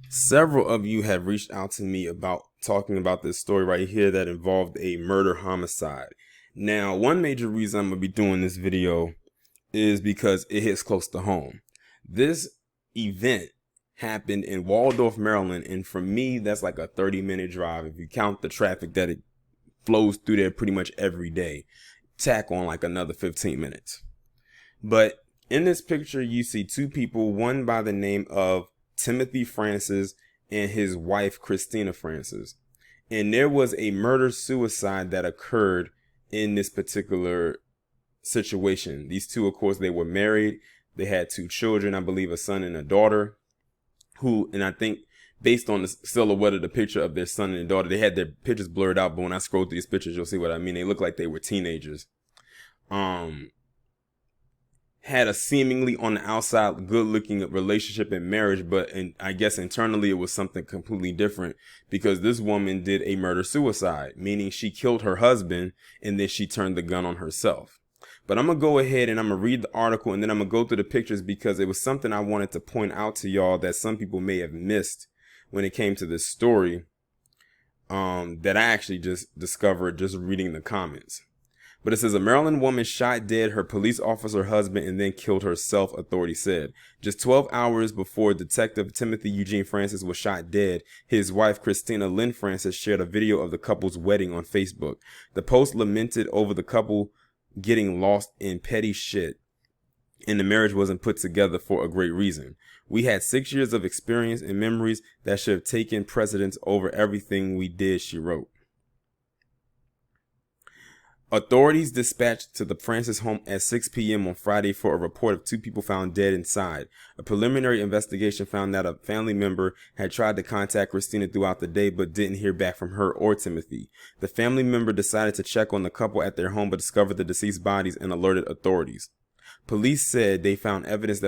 Several of you have reached out to me about talking about this story right here that involved a murder homicide. Now, one major reason I'm going to be doing this video is because it hits close to home. This event happened in Waldorf, Maryland, and for me, that's like a 30-minute drive. If you count the traffic that it flows through there pretty much every day, tack on like another 15 minutes. But in this picture, you see two people, one by the name of Timothy Francis and his wife, Christina Francis. And there was a murder-suicide that occurred in this particular situation. These two, of course, they were married. They had two children, I believe a son and a daughter, and I think based on the silhouette of the picture of their son and daughter, they had their pictures blurred out, but when I scroll through these pictures, you'll see what I mean. They look like they were teenagers. Had a seemingly on the outside good-looking relationship and marriage, but I guess internally it was something completely different, because this woman did a murder-suicide, meaning she killed her husband and then she turned the gun on herself. But I'm going to go ahead and I'm going to read the article, and then I'm going to go through the pictures because it was something I wanted to point out to y'all that some people may have missed when it came to this story, that I actually just discovered just reading the comments. But it says a Maryland woman shot dead her police officer husband and then killed herself, authorities said. Just 12 hours before Detective Timothy Eugene Francis was shot dead, his wife Christina Lynn Francis shared a video of the couple's wedding on Facebook. The post lamented over the couple getting lost in petty shit, and the marriage wasn't put together for a great reason. We had 6 years of experience and memories that should have taken precedence over everything we did, she wrote. Authorities dispatched to the Francis home at 6 p.m. on Friday for a report of two people found dead inside. A preliminary investigation found that a family member had tried to contact Christina throughout the day but didn't hear back from her or Timothy. The family member decided to check on the couple at their home but discovered the deceased bodies and alerted authorities. Police said they found evidence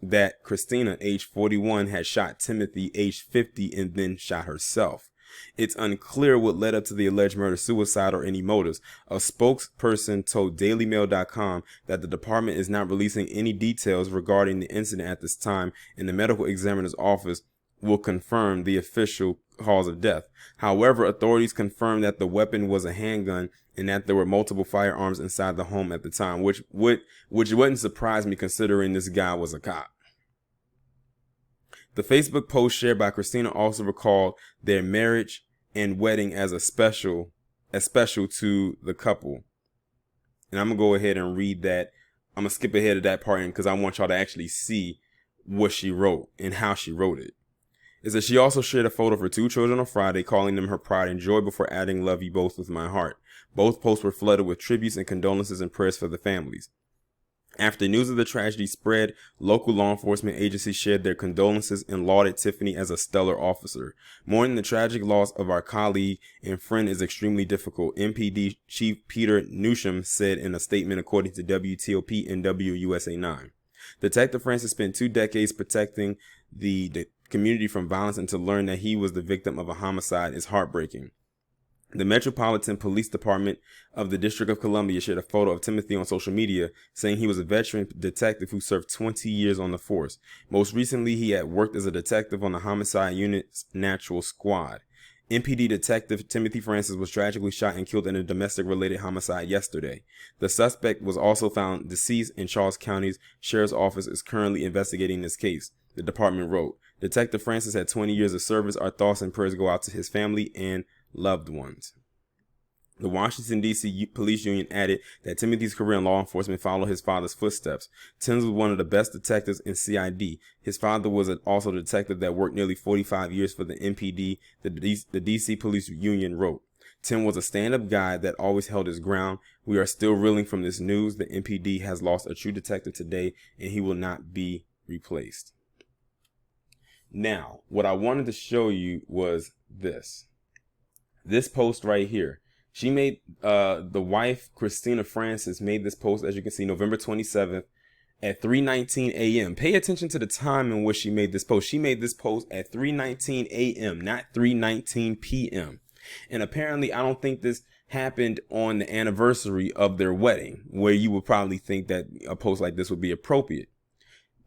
that Christina, age 41, had shot Timothy, age 50, and then shot herself. It's unclear what led up to the alleged murder-suicide or any motives. A spokesperson told DailyMail.com that the department is not releasing any details regarding the incident at this time, and the medical examiner's office will confirm the official cause of death. However, authorities confirmed that the weapon was a handgun and that there were multiple firearms inside the home at the time, which wouldn't surprise me considering this guy was a cop. The Facebook post shared by Christina also recalled their marriage and wedding as special to the couple. And I'm going to go ahead and read that. I'm going to skip ahead of that part because I want y'all to actually see what she wrote and how she wrote it. It says she also shared a photo of her two children on Friday, calling them her pride and joy before adding, "Love you both with my heart." Both posts were flooded with tributes and condolences and prayers for the families. After news of the tragedy spread, local law enforcement agencies shared their condolences and lauded Tiffany as a stellar officer. Mourning the tragic loss of our colleague and friend is extremely difficult, MPD Chief Peter Newsham said in a statement according to WTOP and WUSA 9. Detective Francis spent 2 decades protecting the community from violence, and to learn that he was the victim of a homicide is heartbreaking. The Metropolitan Police Department of the District of Columbia shared a photo of Timothy on social media, saying he was a veteran detective who served 20 years on the force. Most recently, he had worked as a detective on the Homicide Unit's Natural Squad. MPD Detective Timothy Francis was tragically shot and killed in a domestic-related homicide yesterday. The suspect was also found deceased, and Charles County's Sheriff's Office is currently investigating this case, the department wrote. Detective Francis had 20 years of service. Our thoughts and prayers go out to his family and loved ones. The Washington, D.C. Police Union added that Timothy's career in law enforcement followed his father's footsteps. Tim was one of the best detectives in CID. His father was also a detective that worked nearly 45 years for the MPD, the D.C. Police Union wrote. Tim was a stand-up guy that always held his ground. We are still reeling from this news. The MPD has lost a true detective today, and he will not be replaced. Now, what I wanted to show you was this post right here. She made, the wife, Christina Francis, made this post, as you can see, November 27th at 3:19 a.m. Pay attention to the time in which she made this post. She made this post at 3:19 a.m., not 3:19 p.m. And apparently, I don't think this happened on the anniversary of their wedding, where you would probably think that a post like this would be appropriate.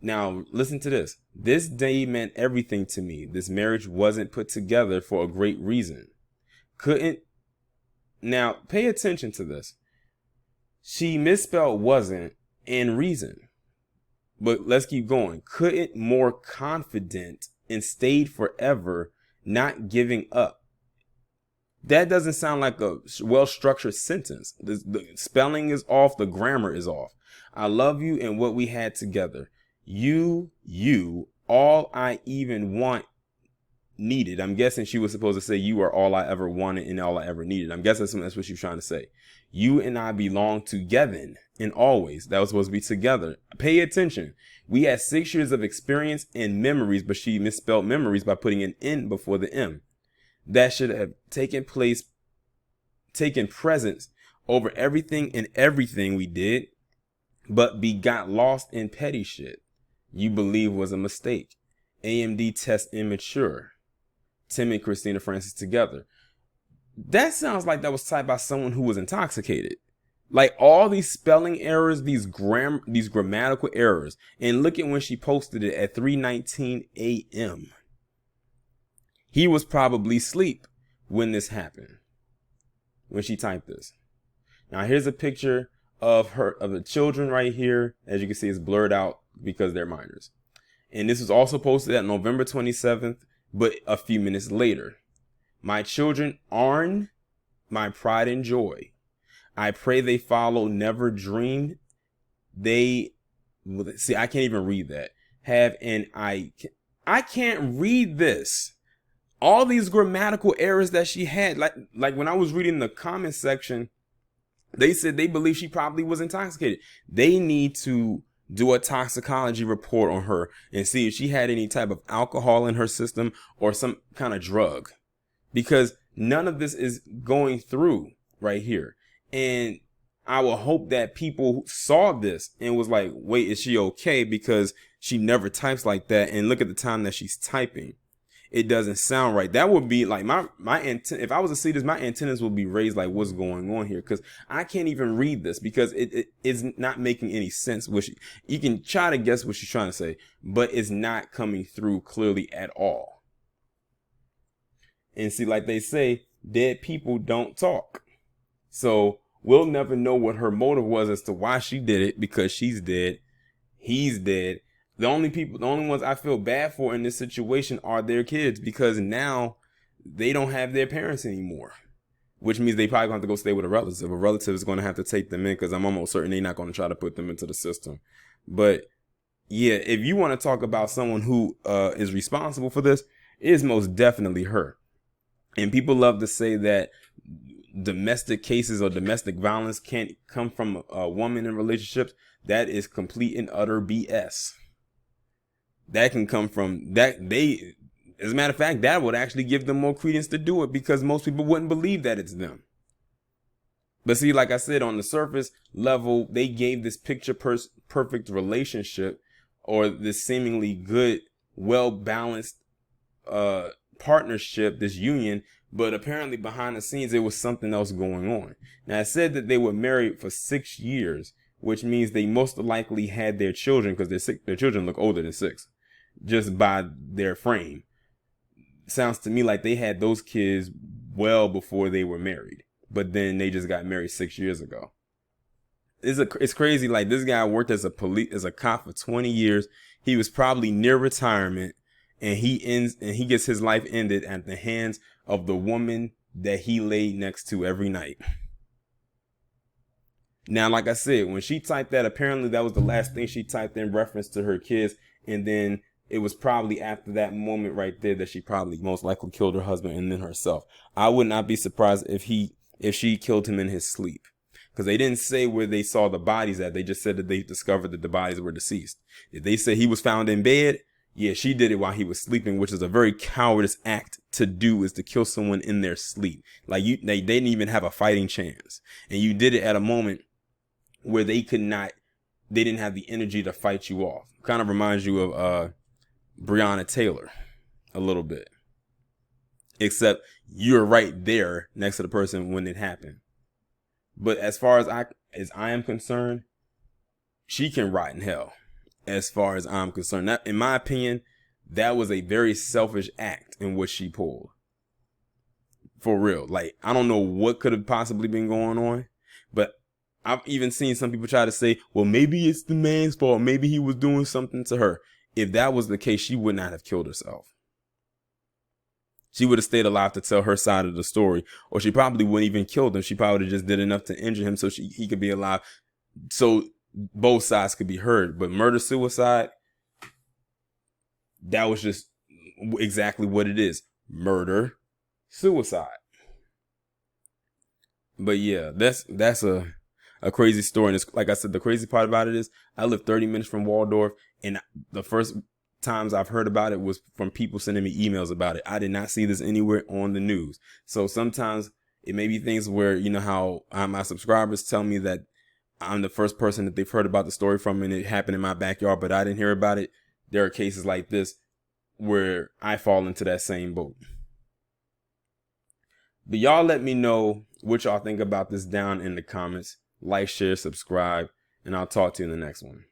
Now, listen to this. This day meant everything to me. This marriage wasn't put together for a great reason. Couldn't. Now, pay attention to this. She misspelled wasn't and reason. But let's keep going. Couldn't more confident and stayed forever, not giving up. That doesn't sound like a well-structured sentence. The spelling is off. The grammar is off. I love you and what we had together. You, all I even want, needed. I'm guessing she was supposed to say you are all I ever wanted and all I ever needed. I'm guessing that's what she was trying to say. You and I belong together and always. That was supposed to be together. Pay attention. We had 6 years of experience and memories, but she misspelled memories by putting an N before the M. That should have taken presence over everything and everything we did, but got lost in petty shit you believe was a mistake. AMD test immature. Tim and Christina Francis together. That sounds like that was typed by someone who was intoxicated. Like all these spelling errors, these grammatical errors. And look at when she posted it at 3:19 a.m. He was probably asleep when this happened, when she typed this. Now here's a picture of the children right here. As you can see, it's blurred out because they're minors. And this was also posted at November 27th, but a few minutes later. My children are my pride and joy. I pray they follow, never dream. I can't even read that. I can't read this. All these grammatical errors that she had, like when I was reading the comment section, they said they believe she probably was intoxicated. They need to do a toxicology report on her and see if she had any type of alcohol in her system or some kind of drug, because none of this is going through right here. And I will hope that people saw this and was like, wait, is she okay? Because she never types like that. And look at the time that she's typing. It doesn't sound right. That would be like my if I was to see this, my antennas would be raised like, what's going on here? Because I can't even read this because it is not making any sense. You can try to guess what she's trying to say, but it's not coming through clearly at all. And see, like they say, dead people don't talk. So we'll never know what her motive was as to why she did it, because she's dead. He's dead. The only ones I feel bad for in this situation are their kids, because now they don't have their parents anymore, which means they probably have to go stay with a relative. A relative is going to have to take them in, because I'm almost certain they're not going to try to put them into the system. But yeah, if you want to talk about someone who is responsible for this, it is most definitely her. And people love to say that domestic cases or domestic violence can't come from a woman in relationships. That is complete and utter BS. That can come from that. As a matter of fact, that would actually give them more credence to do it, because most people wouldn't believe that it's them. But see, like I said, on the surface level, they gave this picture perfect relationship, or this seemingly good, well-balanced partnership, this union. But apparently behind the scenes, there was something else going on. Now, it said that they were married for 6 years, which means they most likely had their children, because their children look older than 6, just by their frame. Sounds to me like they had those kids well before they were married, but then they just got married 6 years ago. It's crazy. Like, this guy worked as a cop for 20 years. He was probably near retirement, and he gets his life ended at the hands of the woman that he laid next to every night. Now, like I said, when she typed that, apparently that was the last thing she typed in reference to her kids. And then it was probably after that moment right there that she probably most likely killed her husband and then herself. I would not be surprised if she killed him in his sleep, because they didn't say where they saw the bodies at. They just said that they discovered that the bodies were deceased. If they say he was found in bed, yeah, she did it while he was sleeping, which is a very cowardice act to do, is to kill someone in their sleep. Like, they didn't even have a fighting chance. And you did it at a moment where they didn't have the energy to fight you off. Kind of reminds you of Breonna Taylor a little bit, except you're right there next to the person when it happened. But as far as I am concerned, she can rot in hell. as far as I'm concerned. That, in my opinion, that was a very selfish act in what she pulled. For real. Like, I don't know what could have possibly been going on, but I've even seen some people try to say, well, maybe it's the man's fault. Maybe he was doing something to her. If that was the case, she would not have killed herself. She would have stayed alive to tell her side of the story, or she probably wouldn't even kill him. She probably just did enough to injure him so he could be alive, so both sides could be heard. But murder suicide, that was just exactly what it is: murder suicide. But yeah, that's a crazy story. And it's, like I said, the crazy part about it is I live 30 minutes from Waldorf, and the first times I've heard about it was from people sending me emails about it. I did not see this anywhere on the news. So sometimes it may be things where, you know how my subscribers tell me that I'm the first person that they've heard about the story from, and it happened in my backyard, but I didn't hear about it. There are cases like this where I fall into that same boat. But y'all let me know what y'all think about this down in the comments. Like, share, subscribe, and I'll talk to you in the next one.